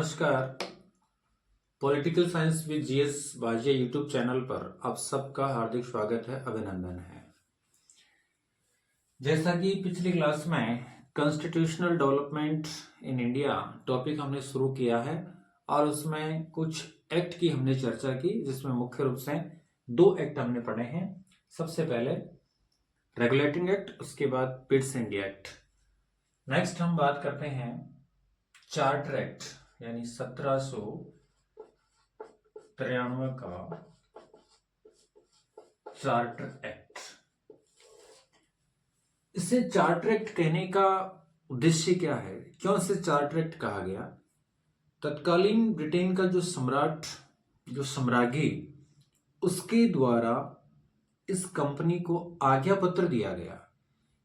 नमस्कार। Political science with GS Bajiya YouTube channel पर आप सबका हार्दिक स्वागत है, अभिनंदन है। जैसा कि पिछली क्लास में constitutional development in India topic हमने शुरू किया है और उसमें कुछ एक्ट की हमने चर्चा की, जिसमें मुख्य रूप से 2 एक्ट हमने पढ़े हैं। सबसे पहले रेगुलेटिंग एक्ट, उसके बाद पिट्स इंडिया एक्ट। नेक्स्ट हम बात करते हैं चार्टर एक्ट यानी 1793 का चार्टर एक्ट। इसे चार्टर एक्ट कहने का उद्देश्य क्या है, क्यों इसे चार्टर एक्ट कहा गया? तत्कालीन ब्रिटेन का जो सम्राट, जो सम्राज्ञी, उसके द्वारा इस कंपनी को आज्ञा पत्र दिया गया,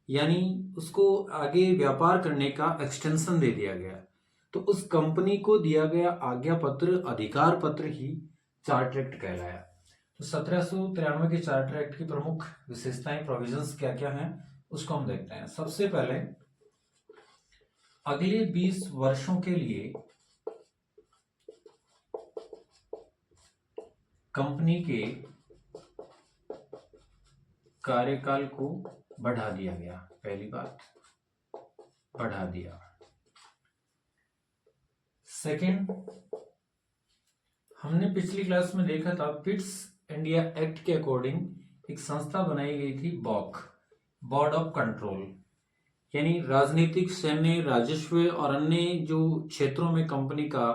यानी उसको आगे व्यापार करने का एक्सटेंशन दे दिया गया। तो उस कंपनी को दिया गया आज्ञा पत्र, अधिकार पत्र ही चार्टर एक्ट कहलाया। तो 1793 के चार्टर एक्ट की प्रमुख विशेषताएं, प्रोविजंस क्या क्या हैं, उसको हम देखते हैं। सबसे पहले, अगले 20 वर्षों के लिए कंपनी के कार्यकाल को बढ़ा दिया गया। पहली बात, बढ़ा दिया। सेकेंड, हमने पिछली क्लास में देखा था पिट्स इंडिया एक्ट के अकॉर्डिंग एक संस्था बनाई गई थी, बॉक, बोर्ड ऑफ कंट्रोल, यानी राजनीतिक, सैन्य, राजस्व और अन्य जो क्षेत्रों में कंपनी का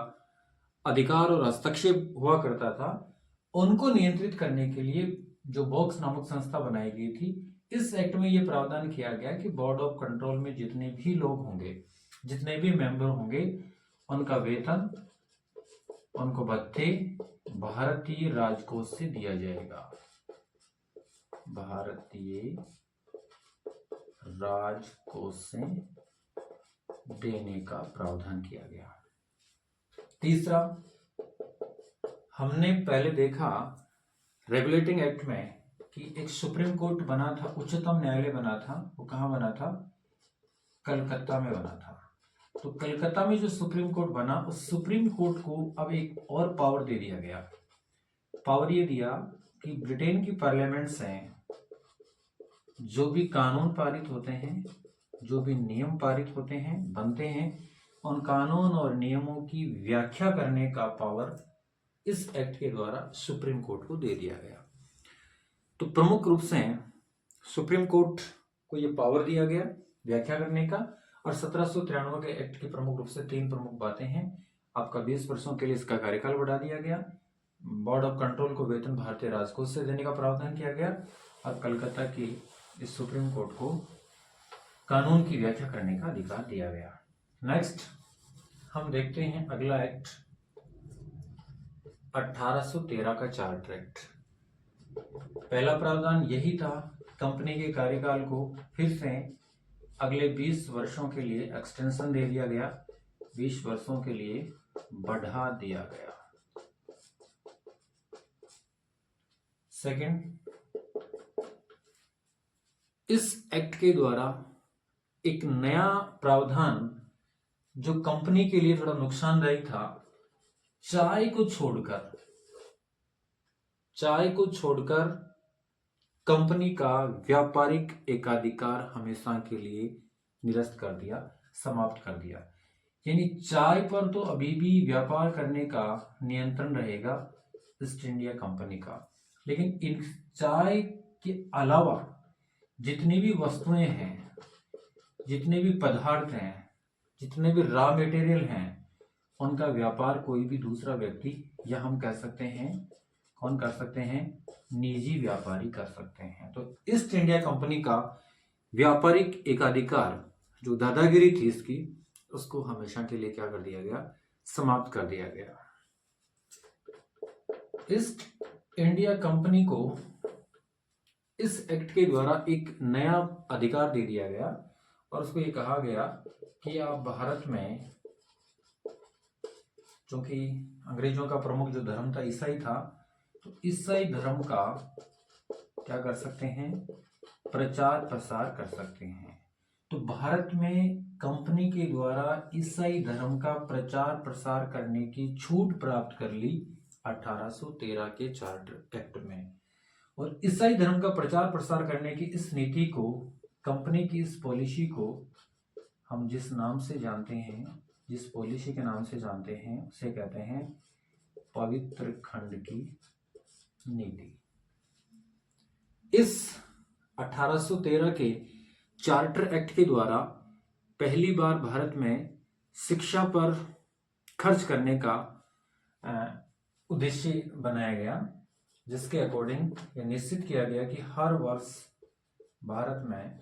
अधिकार और हस्तक्षेप हुआ करता था, उनको नियंत्रित करने के लिए जो बॉक्स नामक संस्था बनाई गई थी। इस एक्ट में यह प्रावधान किया गया कि बोर्ड ऑफ कंट्रोल में जितने भी लोग होंगे, जितने भी मेंबर होंगे, उनका वेतन, उनको भत्ते भारतीय राजकोष से दिया जाएगा। भारतीय राजकोष से देने का प्रावधान किया गया। तीसरा, हमने पहले देखा रेगुलेटिंग एक्ट में कि एक सुप्रीम कोर्ट बना था, उच्चतम न्यायालय बना था। वो कहाँ बना था? कलकत्ता में बना था। तो कलकत्ता में जो सुप्रीम कोर्ट बना, उस सुप्रीम कोर्ट को अब एक और पावर दे दिया गया। पावर ये दिया कि ब्रिटेन की पार्लियामेंट से जो भी कानून पारित होते हैं, जो भी नियम पारित होते हैं, बनते हैं, उन कानून और नियमों की व्याख्या करने का पावर इस एक्ट के द्वारा सुप्रीम कोर्ट को दे दिया गया। तो प्रमुख रूप से सुप्रीम कोर्ट को यह पावर दिया गया व्याख्या करने का। और 1793 के एक्ट की प्रमुख रूप से 3 प्रमुख बातें हैं। आपका 20 वर्षों के लिए इसका कार्यकाल बढ़ा दिया गया, बोर्ड ऑफ कंट्रोल को वेतन भारतीय राजकोष से देने का प्रावधान किया गया, और कलकत्ता की इस सुप्रीम कोर्ट को कानून की व्याख्या करने का अधिकार दिया गया। नेक्स्ट हम देखते हैं अगला एक्ट, 1813 का चार्टर एक्ट। पहला प्रावधान यही था, कंपनी के कार्यकाल को फिर से अगले 20 वर्षों के लिए एक्सटेंशन दे दिया गया, 20 वर्षों के लिए बढ़ा दिया गया। सेकंड, इस एक्ट के द्वारा एक नया प्रावधान जो कंपनी के लिए थोड़ा नुकसानदायी था, चाय को छोड़कर कंपनी का व्यापारिक एकाधिकार हमेशा के लिए निरस्त कर दिया, समाप्त कर दिया। यानी चाय पर तो अभी भी व्यापार करने का नियंत्रण रहेगा ईस्ट इंडिया कंपनी का, लेकिन इन चाय के अलावा जितनी भी वस्तुएं हैं, जितने भी पदार्थ हैं, जितने भी रॉ मटेरियल हैं, उनका व्यापार कोई भी दूसरा व्यक्ति, या हम कह सकते हैं, कौन कर सकते हैं? निजी व्यापारी कर सकते हैं। तो ईस्ट इंडिया कंपनी का व्यापारिक एकाधिकार, जो दादागिरी थी इसकी, उसको हमेशा के लिए क्या कर दिया गया? समाप्त कर दिया गया। ईस्ट इंडिया कंपनी को इस एक्ट के द्वारा एक नया अधिकार दे दिया गया, और उसको ये कहा गया कि आप भारत में, क्योंकि अंग्रेजों का प्रमुख जो धर्म था ईसाई था, तो ईसाई धर्म का क्या कर सकते हैं? प्रचार प्रसार कर सकते हैं। तो भारत में कंपनी के द्वारा ईसाई धर्म का प्रचार प्रसार करने की छूट प्राप्त कर ली 1813 के चार्टर एक्ट में। और ईसाई धर्म का प्रचार प्रसार करने की इस नीति को, कंपनी की इस पॉलिसी को हम जिस नाम से जानते हैं, जिस पॉलिसी के नाम से जानते हैं, उसे कहते हैं पवित्र खंड की नीति। इस 1813 के चार्टर एक्ट के द्वारा पहली बार भारत में शिक्षा पर खर्च करने का उद्देश्य बनाया गया, जिसके अकॉर्डिंग यह निश्चित किया गया कि हर वर्ष भारत में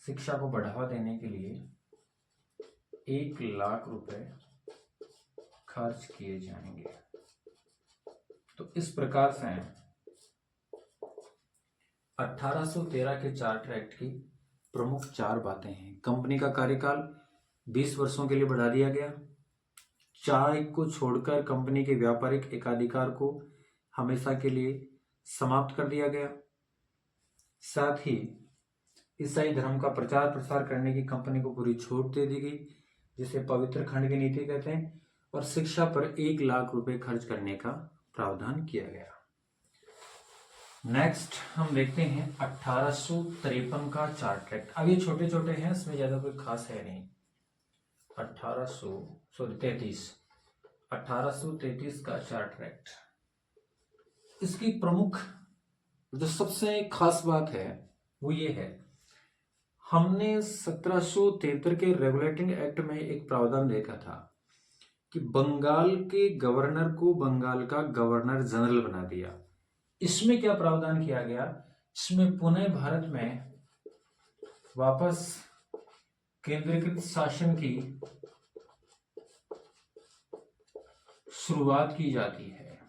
शिक्षा को बढ़ावा देने के लिए 1 लाख रुपए खर्च किए जाएंगे। तो इस प्रकार से 1813 के चार्टर एक्ट की प्रमुख 4 बातें हैं। कंपनी का कार्यकाल 20 वर्षों के लिए बढ़ा दिया गया। चाय को छोड़कर कंपनी के व्यापारिक एकाधिकार को हमेशा के लिए समाप्त कर दिया गया। साथ ही ईसाई धर्म का प्रचार प्रसार करने की कंपनी को पूरी छूट दे दी गई, जिसे पवित्र खंड की नीति कहते हैं। और शिक्षा पर 1 लाख रुपए खर्च करने का प्रावधान किया गया। नेक्स्ट हम देखते हैं 1853 का चार्टर एक्ट। अब ये छोटे छोटे हैं, इसमें ज्यादा कोई खास है नहीं। 1833 का चार्टर एक्ट। इसकी प्रमुख जो सबसे खास बात है वो ये है, हमने 1773 के रेगुलेटिंग एक्ट में एक प्रावधान देखा था कि बंगाल के गवर्नर को बंगाल का गवर्नर जनरल बना दिया। इसमें क्या प्रावधान किया गया, इसमें पुनः भारत में वापस केंद्रीकृत शासन की शुरुआत की जाती है,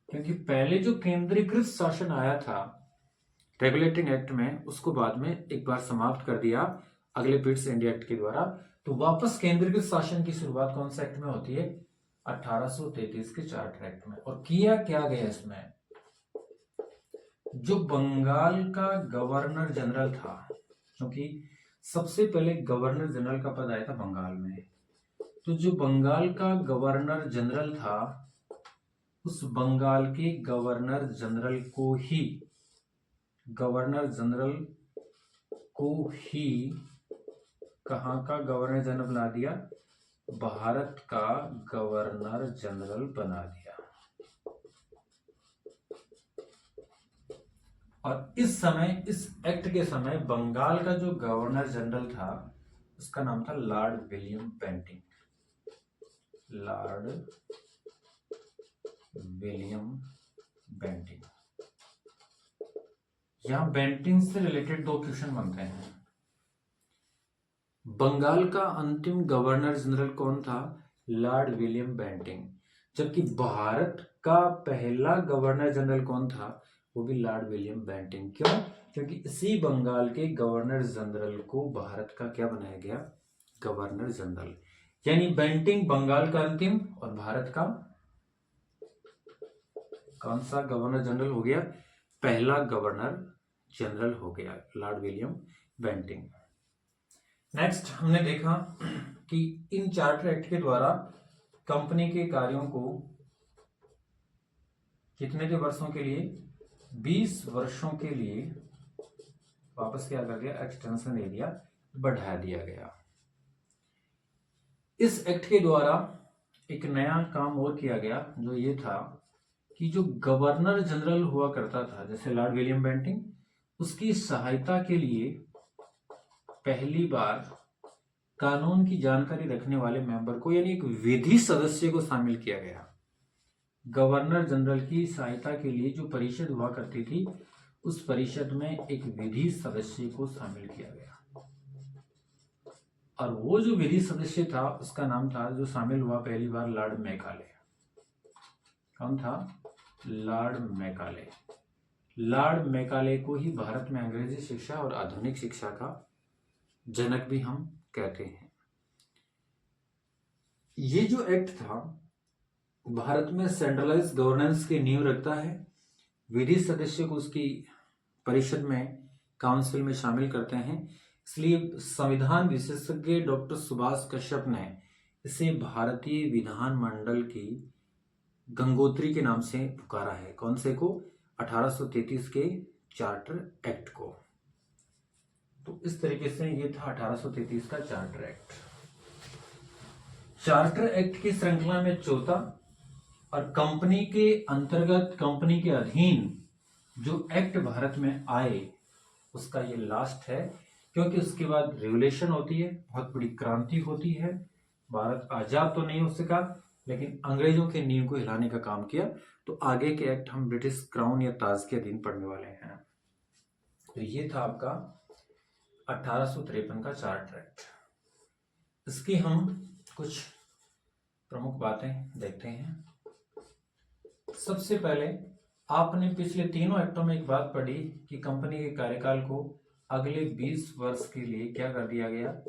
क्योंकि पहले जो केंद्रीकृत शासन आया था रेगुलेटिंग एक्ट में, उसको बाद में एक बार समाप्त कर दिया अगले पिट्स इंडिया एक्ट के द्वारा। तो वापस केंद्रीकृत शासन की शुरुआत कौन सा एक्ट में होती है, 1833 के चार्टर एक्ट में। और किया क्या गया इसमें, जो बंगाल का गवर्नर जनरल था, क्योंकि सबसे पहले गवर्नर जनरल का पद आया था बंगाल में, तो जो बंगाल का गवर्नर जनरल था, उस बंगाल के गवर्नर जनरल को ही कहाँ का गवर्नर जनरल बना दिया, भारत का गवर्नर जनरल बना दिया। और इस समय, इस एक्ट के समय बंगाल का जो गवर्नर जनरल था उसका नाम था Lord William Bentinck. Lord William Bentinck. यहां बेंटिंग से रिलेटेड 2 क्वेश्चन बनते हैं। बंगाल का अंतिम गवर्नर जनरल कौन था, लॉर्ड विलियम बेंटिंग। जबकि भारत का पहला गवर्नर जनरल कौन था, वो भी लॉर्ड विलियम बेंटिंग। क्यों, क्योंकि इसी बंगाल के गवर्नर जनरल को भारत का क्या बनाया गया, गवर्नर जनरल। यानी बेंटिंग बंगाल का अंतिम और भारत का कौन सा गवर्नर जनरल हो गया, पहला गवर्नर जनरल हो गया, लॉर्ड विलियम बेंटिंग। नेक्स्ट हमने देखा कि इन चार्टर एक्ट के द्वारा कंपनी के कार्यों को कितने के वर्षों के लिए, 20 वर्षों के लिए वापस क्या कर दिया, एक्सटेंशन दे दिया, बढ़ा दिया गया। इस एक्ट के द्वारा एक नया काम और किया गया, जो ये था कि जो गवर्नर जनरल हुआ करता था, जैसे लॉर्ड विलियम बेंटिंग, उसकी सहायता के लिए पहली बार कानून की जानकारी रखने वाले मेंबर को, यानी एक विधि सदस्य को शामिल किया गया। गवर्नर जनरल की सहायता के लिए जो परिषद हुआ करती थी, उस परिषद में एक विधि सदस्य को शामिल किया गया। और वो जो विधि सदस्य था उसका नाम था, जो शामिल हुआ पहली बार, लॉर्ड मैकाले। कौन था, लॉर्ड मैकाले। लॉर्ड मैकाले को ही भारत में अंग्रेजी शिक्षा और आधुनिक शिक्षा का जनक भी हम कहते हैं। ये जो एक्ट था भारत में सेंट्रलाइज गवर्नेंस की नींव रखता है। विधि सदस्य को उसकी परिषद में, काउंसिल में शामिल करते हैं। इसलिए संविधान विशेषज्ञ डॉक्टर सुभाष कश्यप ने इसे भारतीय विधानमंडल की गंगोत्री के नाम से पुकारा है। कौन से को? 1833 के चार्टर एक्ट को। तो इस तरीके से ये था 1833 का चार्टर एक्ट। चार्टर एक्ट की श्रृंखला में चौथा और कंपनी के अंतर्गत, कंपनी के अधीन जो एक्ट भारत में आए उसका ये लास्ट है, क्योंकि उसके बाद रेगुलेशन होती है, बहुत बड़ी क्रांति होती है। भारत आजाद तो नहीं हो सका, लेकिन अंग्रेजों के नींव को हिलाने का काम किया। तो आगे के एक्ट हम ब्रिटिश क्राउन या ताज के अधीन पढ़ने वाले हैं। तो ये था आपका 1853 का चार्टर एक्ट। इसकी हम कुछ प्रमुख बातें देखते हैं। सबसे पहले आपने पिछले तीनों एक्टों में एक बात पढ़ी कि कंपनी के कार्यकाल को अगले 20 वर्ष के लिए क्या कर दिया गया?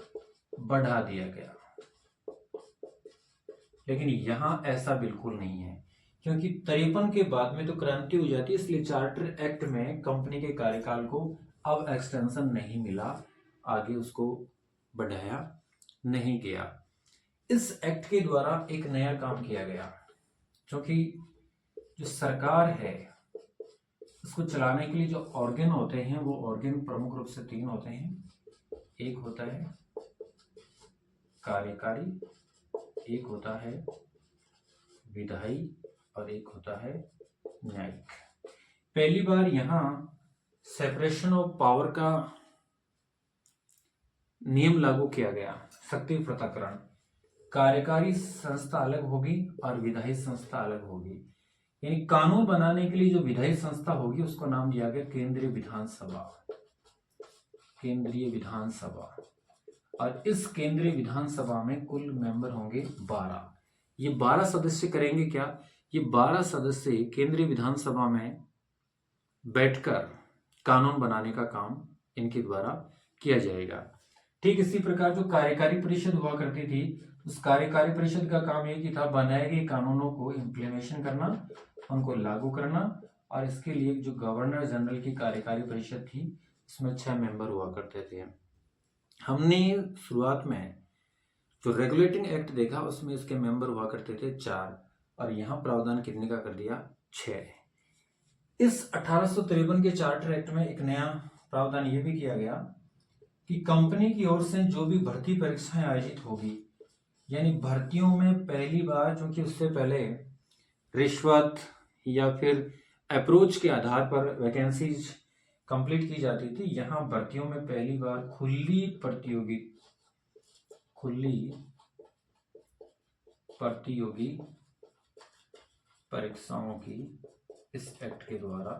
बढ़ा दिया गया। लेकिन यहां ऐसा बिल्कुल नहीं है, क्योंकि 53 के बाद में तो क्रांति हो जाती है, इसलिए चार्टर एक्ट में कंपनी के कार्यकाल को अब एक्सटेंशन नहीं मिला, आगे उसको बढ़ाया नहीं गया। इस एक्ट के द्वारा एक नया काम किया गया, क्योंकि जो सरकार है उसको चलाने के लिए जो ऑर्गन होते हैं वो ऑर्गन प्रमुख रूप से 3 होते हैं। एक होता है कार्यकारी, एक होता है विधायी और एक होता है न्यायिक। पहली बार यहां सेपरेशन ऑफ पावर का नियम लागू किया गया, शक्ति पृथक्करण। कार्यकारी संस्था अलग होगी और विधायी संस्था अलग होगी। यानी कानून बनाने के लिए जो विधायी संस्था होगी उसको नाम दिया गया केंद्रीय विधानसभा। केंद्रीय विधानसभा। और इस केंद्रीय विधानसभा में कुल मेंबर होंगे 12। ये 12 सदस्य करेंगे क्या? ये 12 सदस्य केंद्रीय विधानसभा में बैठकर कानून बनाने का काम इनके द्वारा किया जाएगा। ठीक इसी प्रकार जो कार्यकारी परिषद हुआ करती थी, उस कार्यकारी परिषद का काम यही था बनाए गए कानूनों को इम्प्लीमेशन करना, उनको लागू करना। और इसके लिए जो गवर्नर जनरल की कार्यकारी परिषद थी उसमें 6 मेंबर हुआ करते थे। हमने शुरुआत में जो रेगुलेटिंग एक्ट देखा उसमें इसके मेंबर हुआ करते थे 4, और यहाँ प्रावधान कितने का कर दिया? 6। इस 1853 के चार्टर एक्ट में एक नया प्रावधान ये भी किया गया कि कंपनी की ओर से जो भी भर्ती परीक्षाएं आयोजित होगी, यानी भर्तियों में पहली बार, क्योंकि उससे पहले रिश्वत या फिर अप्रोच के आधार पर वैकेंसीज कंप्लीट की जाती थी, यहाँ भर्तियों में पहली बार खुली प्रतियोगी परीक्षाओं की इस एक्ट के द्वारा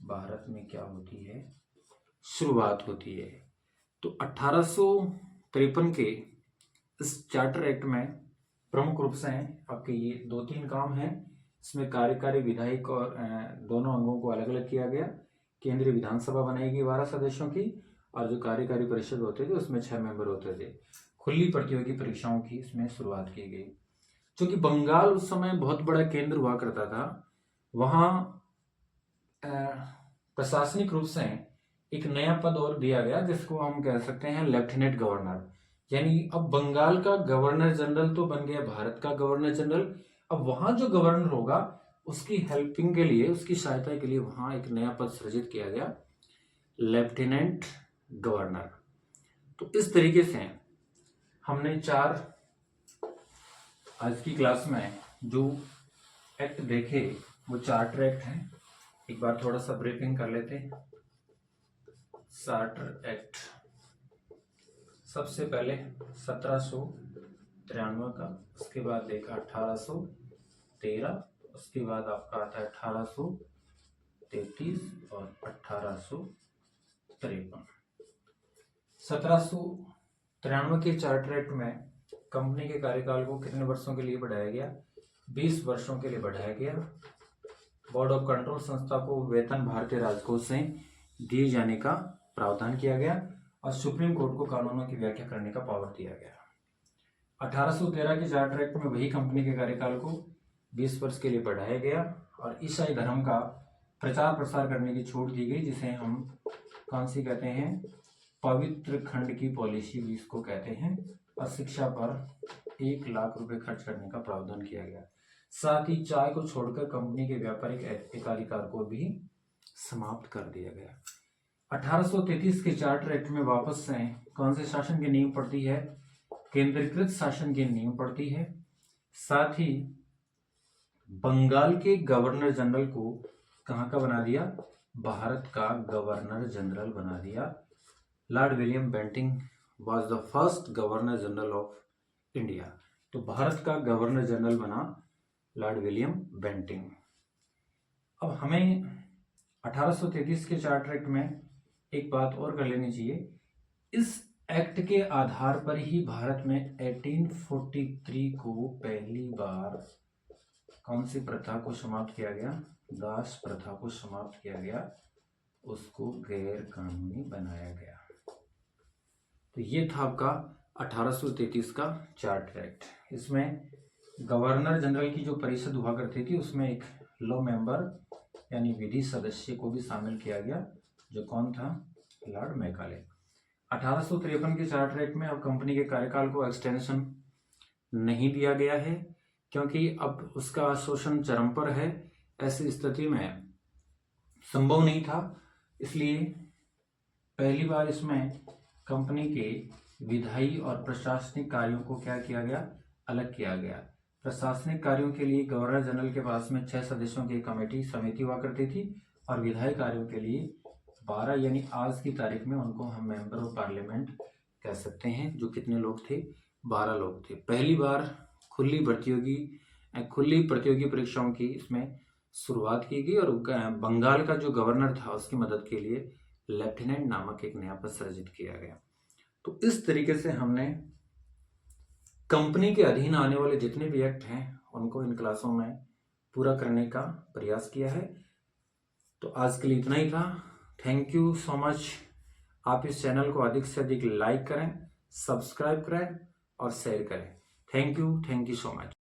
भारत में क्या होती है? शुरुआत होती है। तो 1853 के इस चार्टर एक्ट में प्रमुख रूप से आपके ये 2-3 काम हैं। इसमें कार्यकारी विधायक और दोनों अंगों को अलग अलग किया गया। केंद्रीय विधानसभा बनाएगी 12 सदस्यों की, और जो कार्यकारी परिषद होते थे उसमें 6 मेंबर होते थे। खुली प्रतियोगी परीक्षाओं की इसमें शुरुआत की गई। क्योंकि बंगाल उस समय बहुत बड़ा केंद्र हुआ करता था, वहाँ प्रशासनिक रूप से एक नया पद और दिया गया जिसको हम कह सकते हैं लेफ्टिनेंट गवर्नर। यानी अब बंगाल का गवर्नर जनरल तो बन गया भारत का गवर्नर जनरल। अब वहां जो गवर्नर होगा उसकी हेल्पिंग के लिए, उसकी सहायता के लिए वहां एक नया पद सृजित किया गया, लेफ्टिनेंट गवर्नर। तो इस तरीके से हमने 4 आज की क्लास में जो एक्ट देखे वो चार्टर एक्ट हैं। एक बार थोड़ा सा ब्रीफिंग कर लेते हैं। चार्टर एक्ट सबसे पहले 1793 का, उसके बाद देखा 1813, उसके बाद आपका आता है 1833 और 1853। 1793 के चार्टर एक्ट में कंपनी के कार्यकाल को कितने वर्षों के लिए बढ़ाया गया? 20 वर्षों के लिए बढ़ाया गया। बोर्ड ऑफ कंट्रोल संस्था को वेतन भारतीय राजकोष से दिए जाने का प्रावधान किया गया और सुप्रीम कोर्ट को कानूनों की व्याख्या करने का पावर दिया गया। 1813 के चार्टर एक्ट में वही कंपनी के कार्यकाल को 20 वर्ष के लिए बढ़ाया गया और ईसाई धर्म का प्रचार प्रसार करने की छूट दी गई, जिसे हम कौन सी कहते हैं? पवित्र खंड की पॉलिसी भी इसको कहते हैं, और शिक्षा पर 1 लाख रुपए खर्च करने का प्रावधान किया गया। साथ ही चाय को छोड़कर कंपनी के व्यापारिक एकाधिकार को भी समाप्त कर दिया गया। 1833 के चार्टर एक्ट में वापस से कौन से शासन की नींव पड़ती है? केंद्रीकृत शासन की नींव पड़ती है। साथ ही बंगाल के गवर्नर जनरल को कहाँ का बना दिया? भारत का गवर्नर जनरल बना दिया। Lord William Bentinck was the first governor general of India. तो भारत का गवर्नर जनरल बना लॉर्ड विलियम बेंटिंग। अब हमें 1833 के चार्टर एक्ट में एक बात और कर लेनी चाहिए, इस एक्ट के आधार पर ही भारत में 1843 को पहली बार कौन सी प्रथा को समाप्त किया गया? दास प्रथा को समाप्त किया गया, उसको गैर कानूनी बनाया गया। तो ये था आपका 1833 का चार्टर एक्ट। इसमें गवर्नर जनरल की जो परिषद हुआ करती थी उसमें एक लॉ मेंबर यानी विधि सदस्य को भी शामिल किया गया, जो कौन था? Lord Macaulay. 1853 के चार्टर एक्ट में अब कंपनी के कार्यकाल को एक्सटेंशन नहीं दिया गया है, क्योंकि अब उसका शोषण चरम पर है। ऐसी स्थिति में संभव नहीं था, इसलिए पहली बार इसमें कंपनी के विधायी और प्रशासनिक कार्यों को क्या किया गया? अलग किया गया। प्रशासनिक कार्यों के लिए गवर्नर जनरल के पास में 6 सदस्यों की कमेटी समिति हुआ करती थी, और विधायी कार्यों के लिए 12 यानी आज की तारीख में उनको हम मेंबर ऑफ पार्लियामेंट कह सकते हैं, जो कितने लोग थे? 12 लोग थे। पहली बार खुली प्रतियोगी परीक्षाओं की इसमें शुरुआत की गई, और बंगाल का जो गवर्नर था उसकी मदद के लिए लेफ्टिनेंट नामक एक नया पद सृजित किया गया। तो इस तरीके से हमने कंपनी के अधीन आने वाले जितने भी एक्ट हैं उनको इन क्लासों में पूरा करने का प्रयास किया है। तो आज के लिए इतना ही था। Thank you so much. आप इस चैनल को अधिक से अधिक लाइक करें, सब्सक्राइब करें और शेयर करें। Thank you so much.